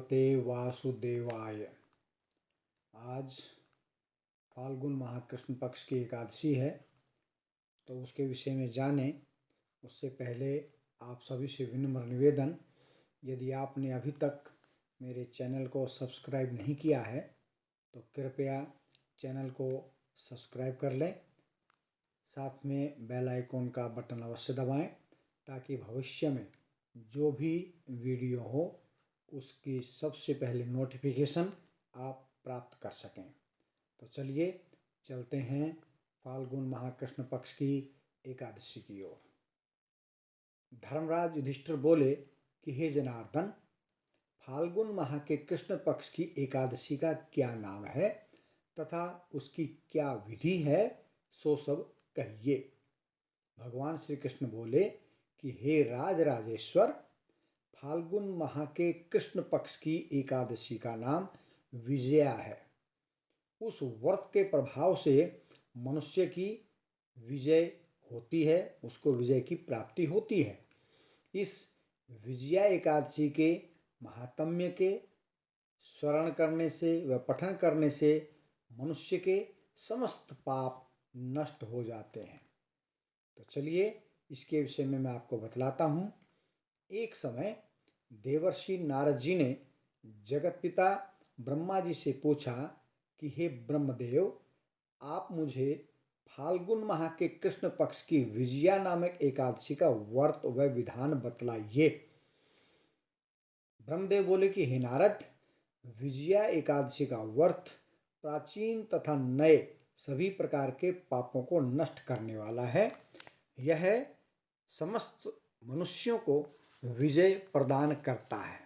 भगवते वासुदेवाय। आज फाल्गुन माह कृष्ण पक्ष की एकादशी है, तो उसके विषय में जानें। उससे पहले आप सभी से विनम्र निवेदन, यदि आपने अभी तक मेरे चैनल को सब्सक्राइब नहीं किया है तो कृपया चैनल को सब्सक्राइब कर लें। साथ में बेल आइकॉन का बटन अवश्य दबाएं, ताकि भविष्य में जो भी वीडियो हो उसकी सबसे पहले नोटिफिकेशन आप प्राप्त कर सकें। तो चलिए चलते हैं फाल्गुन माह कृष्ण पक्ष की एकादशी की ओर। धर्मराज युधिष्ठिर बोले कि हे जनार्दन, फाल्गुन माह के कृष्ण पक्ष की एकादशी का क्या नाम है तथा उसकी क्या विधि है, सो सब कहिए। भगवान श्री कृष्ण बोले कि हे राज राजेश्वर, फाल्गुन माह के कृष्ण पक्ष की एकादशी का नाम विजया है। उस व्रत के प्रभाव से मनुष्य की विजय होती है, उसको विजय की प्राप्ति होती है। इस विजया एकादशी के महात्म्य के स्मरण करने से व पठन करने से मनुष्य के समस्त पाप नष्ट हो जाते हैं। तो चलिए इसके विषय में मैं आपको बतलाता हूँ। एक समय देवर्षि नारद जी ने जगतपिता ब्रह्मा जी से पूछा कि हे ब्रह्मदेव, आप मुझे फाल्गुन माह के कृष्ण पक्ष की विजया नामक एकादशी का व्रत व विधान बतलाइए। ब्रह्मदेव बोले कि हे नारद, विजया एकादशी का व्रत प्राचीन तथा नए सभी प्रकार के पापों को नष्ट करने वाला है। यह समस्त मनुष्यों को विजय प्रदान करता है।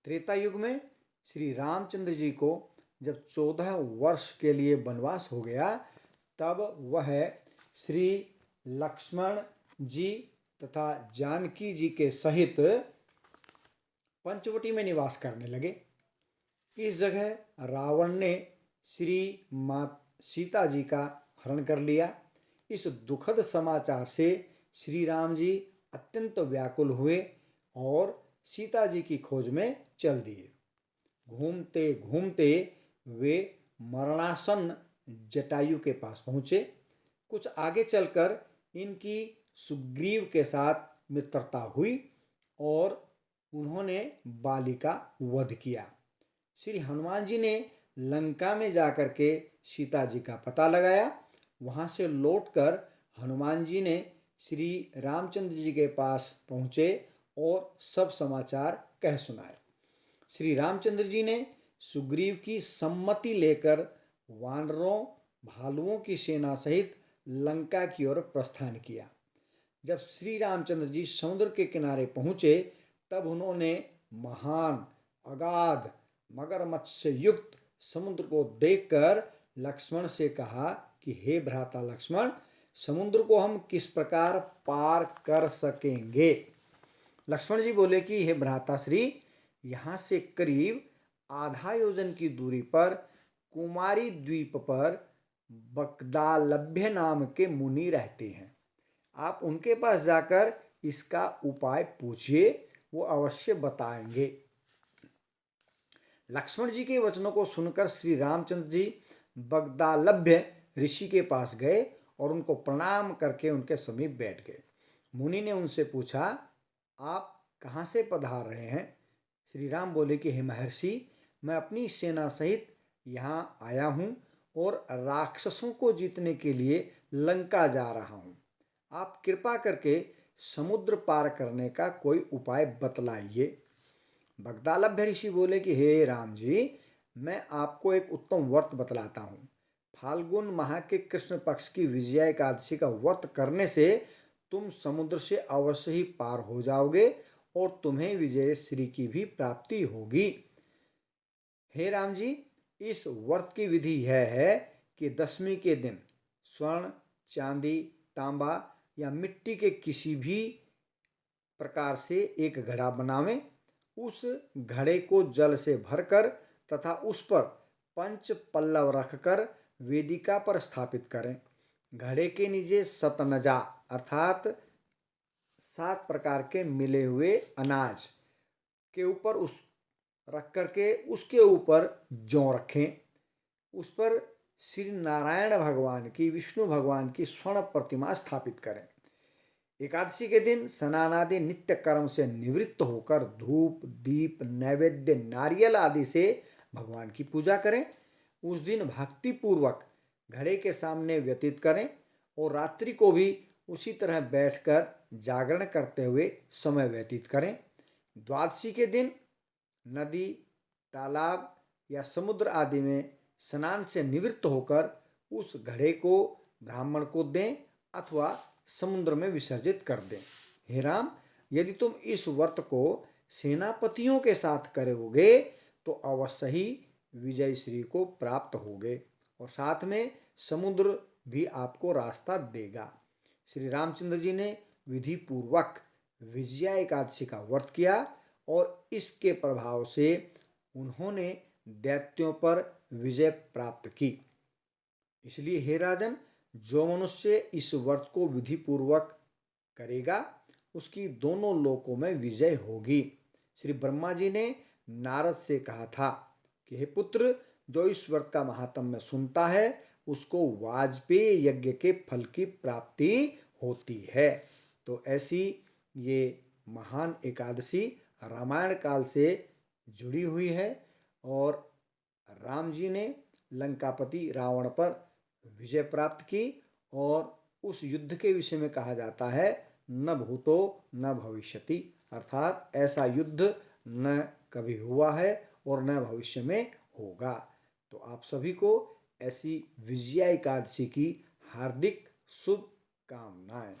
त्रेता युग में श्री रामचंद्र जी को जब 14 वर्ष के लिए वनवास हो गया, तब वह श्री लक्ष्मण जी तथा जानकी जी के सहित पंचवटी में निवास करने लगे। इस जगह रावण ने श्री माँ सीता जी का हरण कर लिया। इस दुखद समाचार से श्री राम जी अत्यंत व्याकुल हुए और सीता जी की खोज में चल दिए। घूमते घूमते वे मरणासन जटायु के पास पहुँचे। कुछ आगे चलकर इनकी सुग्रीव के साथ मित्रता हुई और उन्होंने बाली का वध किया। श्री हनुमान जी ने लंका में जाकर के सीता जी का पता लगाया। वहाँ से लौटकर हनुमान जी ने श्री रामचंद्र जी के पास पहुँचे और सब समाचार कह सुनाए। श्री रामचंद्र जी ने सुग्रीव की सम्मति लेकर वानरों भालुओं की सेना सहित लंका की ओर प्रस्थान किया। जब श्री रामचंद्र जी समुद्र के किनारे पहुँचे, तब उन्होंने महान अगाध मगरमच्छ से युक्त समुद्र को देखकर लक्ष्मण से कहा कि हे भ्राता लक्ष्मण, समुद्र को हम किस प्रकार पार कर सकेंगे। लक्ष्मण जी बोले कि हे भ्राता श्री, यहाँ से करीब आधा योजन की दूरी पर कुमारी द्वीप पर बगदालभ्य नाम के मुनि रहते हैं। आप उनके पास जाकर इसका उपाय पूछिए, वो अवश्य बताएंगे। लक्ष्मण जी के वचनों को सुनकर श्री रामचंद्र जी बगदालभ्य ऋषि के पास गए और उनको प्रणाम करके उनके समीप बैठ गए। मुनि ने उनसे पूछा, आप कहाँ से पधार रहे हैं। श्री राम बोले कि हे महर्षि, मैं अपनी सेना सहित यहाँ आया हूँ और राक्षसों को जीतने के लिए लंका जा रहा हूँ। आप कृपा करके समुद्र पार करने का कोई उपाय बतलाइए। बगदालभ्य ऋषि बोले कि हे राम जी, मैं आपको एक उत्तम व्रत बतलाता हूँ। फाल्गुन माह के कृष्ण पक्ष की विजया एकादशी का व्रत करने से तुम समुद्र से अवश्य ही पार हो जाओगे और तुम्हें विजय श्री की भी प्राप्ति होगी। हे राम जी, इस व्रत की विधि यह है कि दशमी के दिन स्वर्ण, चांदी, तांबा या मिट्टी के किसी भी प्रकार से एक घड़ा बनावें। उस घड़े को जल से भरकर तथा उस पर पंच पल्लव रखकर वेदिका पर स्थापित करें। घड़े के नीचे सतनजा अर्थात 7 प्रकार के मिले हुए अनाज के ऊपर उस रख करके उसके ऊपर जौ रखें, उस पर श्री नारायण भगवान की, विष्णु भगवान की स्वर्ण प्रतिमा स्थापित करें। एकादशी के दिन स्नान आदि नित्य कर्म से निवृत्त होकर धूप दीप नैवेद्य नारियल आदि से भगवान की पूजा करें। उस दिन भक्ति पूर्वक घड़े के सामने व्यतीत करें और रात्रि को भी उसी तरह बैठकर जागरण करते हुए समय व्यतीत करें। द्वादशी के दिन नदी, तालाब या समुद्र आदि में स्नान से निवृत्त होकर उस घड़े को ब्राह्मण को दें अथवा समुद्र में विसर्जित कर दें। हे राम, यदि तुम इस व्रत को सेनापतियों के साथ करोगे तो अवश्य ही विजय श्री को प्राप्त होगे और साथ में समुद्र भी आपको रास्ता देगा। श्री रामचंद्र जी ने विधि पूर्वक विजया एकादशी का व्रत किया और इसके प्रभाव से उन्होंने दैत्यों पर विजय प्राप्त की। इसलिए हे राजन, जो मनुष्य इस व्रत को विधि पूर्वक करेगा उसकी दोनों लोकों में विजय होगी। श्री ब्रह्मा जी ने नारद से कहा था कि हे पुत्र, जो इस व्रत का महात्म्य सुनता है उसको वाजपेय यज्ञ के फल की प्राप्ति होती है। तो ऐसी ये महान एकादशी रामायण काल से जुड़ी हुई है और राम जी ने लंकापति रावण पर विजय प्राप्त की और उस युद्ध के विषय में कहा जाता है न भूतो न भविष्यति, अर्थात ऐसा युद्ध न कभी हुआ है और न भविष्य में होगा। तो आप सभी को ऐसी विजया एकादशी की हार्दिक शुभकामनाएं।